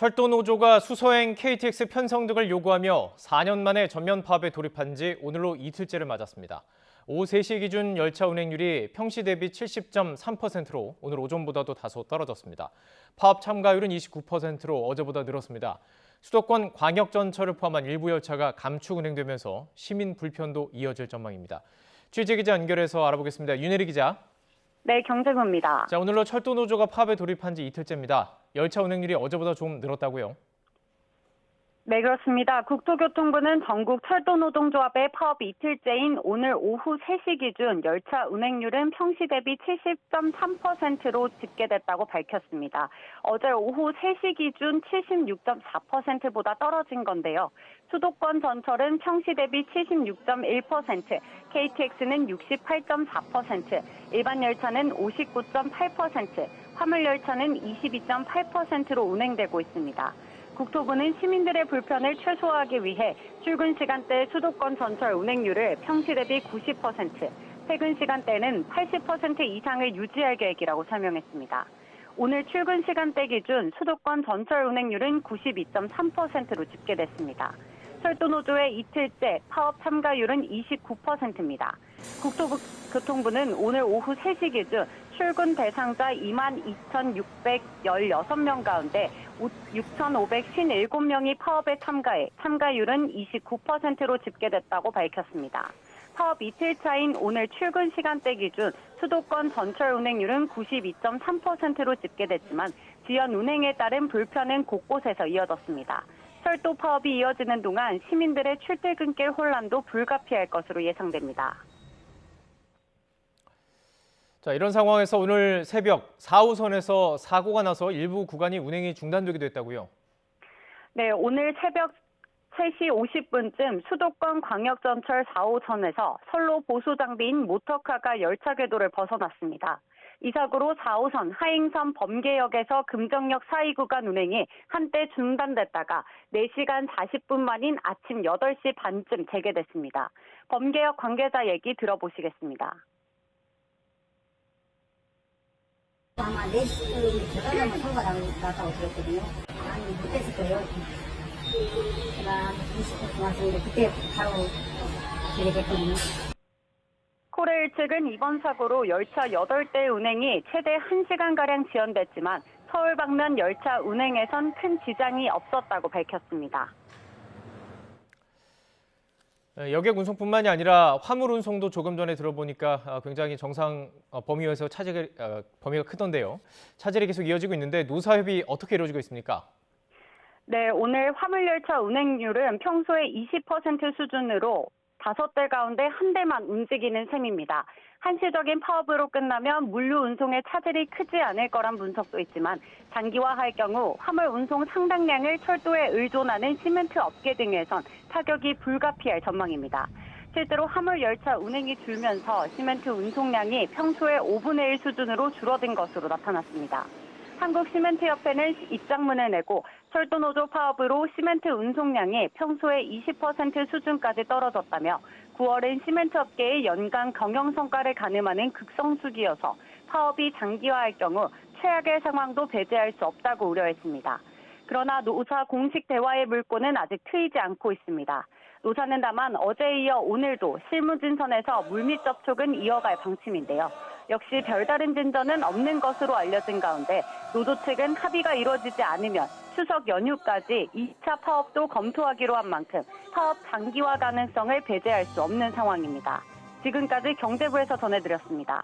철도노조가 수서행 KTX 편성 등을 요구하며 4년 만에 전면 파업에 돌입한 지 오늘로 이틀째를 맞았습니다. 오후 3시 기준 열차 운행률이 평시 대비 70.3%로 오늘 오전보다도 다소 떨어졌습니다. 파업 참가율은 29%로 어제보다 늘었습니다. 수도권 광역전철을 포함한 일부 열차가 감축 운행되면서 시민 불편도 이어질 전망입니다. 취재기자 연결해서 알아보겠습니다. 윤혜리 기자. 네, 경제부입니다. 오늘로 철도노조가 파업에 돌입한 지 이틀째입니다. 열차 운행률이 어제보다 좀 늘었다고요? 네, 그렇습니다. 국토교통부는 전국 철도노동조합의 파업 이틀째인 오늘 오후 3시 기준 열차 운행률은 평시 대비 70.3%로 집계됐다고 밝혔습니다. 어제 오후 3시 기준 76.4%보다 떨어진 건데요. 수도권 전철은 평시 대비 76.1%, KTX는 68.4%, 일반 열차는 59.8%, 화물 열차는 22.8%로 운행되고 있습니다. 국토부는 시민들의 불편을 최소화하기 위해 출근 시간대 수도권 전철 운행률을 평시 대비 90%, 퇴근 시간대는 80% 이상을 유지할 계획이라고 설명했습니다. 오늘 출근 시간대 기준 수도권 전철 운행률은 92.3%로 집계됐습니다. 철도노조의 이틀째 파업 참가율은 29%입니다. 국토교통부는 오늘 오후 3시 기준 출근 대상자 22,616명 가운데 6,557명이 파업에 참가해 참가율은 29%로 집계됐다고 밝혔습니다. 파업 이틀 차인 오늘 출근 시간대 기준 수도권 전철 운행률은 92.3%로 집계됐지만 지연 운행에 따른 불편은 곳곳에서 이어졌습니다. 철도 파업이 이어지는 동안 시민들의 출퇴근길 혼란도 불가피할 것으로 예상됩니다. 이런 상황에서 오늘 새벽 4호선에서 사고가 나서 일부 구간이 운행이 중단되기도 했다고요? 네, 오늘 새벽 3시 50분쯤 수도권 광역전철 4호선에서 선로 보수 장비인 모터카가 열차 궤도를 벗어났습니다. 이 사고로 4호선 하행선 범계역에서 금정역 사이 구간 운행이 한때 중단됐다가 4시간 40분 만인 아침 8시 반쯤 재개됐습니다. 범계역 관계자 얘기 들어보시겠습니다. 아마 4시 들어가면 사고가 났다고 들었거든요. 아니, 못했을 거예요. 제가 20분 왔는데 그때 바로 재개됐거든요. 코레일 측은 이번 사고로 열차 8대 운행이 최대 1시간가량 지연됐지만 서울 방면 열차 운행에선 큰 지장이 없었다고 밝혔습니다. 여객 운송뿐만이 아니라 화물 운송도 조금 전에 들어보니까 굉장히 정상 범위에서 범위가 크던데요. 차질이 계속 이어지고 있는데 노사협이 어떻게 이루어지고 있습니까? 네, 오늘 화물열차 운행률은 평소의 20% 수준으로 5대 가운데 1대만 움직이는 셈입니다. 한시적인 파업으로 끝나면 물류 운송의 차질이 크지 않을 거란 분석도 있지만 장기화할 경우 화물 운송 상당량을 철도에 의존하는 시멘트 업계 등에선 타격이 불가피할 전망입니다. 실제로 화물 열차 운행이 줄면서 시멘트 운송량이 평소의 5분의 1 수준으로 줄어든 것으로 나타났습니다. 한국시멘트협회는 입장문을 내고 철도노조 파업으로 시멘트 운송량이 평소의 20% 수준까지 떨어졌다며 9월은 시멘트업계의 연간 경영성과를 가늠하는 극성수기여서 파업이 장기화할 경우 최악의 상황도 배제할 수 없다고 우려했습니다. 그러나 노사 공식 대화의 물꼬는 아직 트이지 않고 있습니다. 노사는 다만 어제에 이어 오늘도 실무진선에서 물밑 접촉은 이어갈 방침인데요. 역시 별다른 진전은 없는 것으로 알려진 가운데 노조 측은 합의가 이루어지지 않으면 추석 연휴까지 2차 파업도 검토하기로 한 만큼 파업 장기화 가능성을 배제할 수 없는 상황입니다. 지금까지 경제부에서 전해드렸습니다.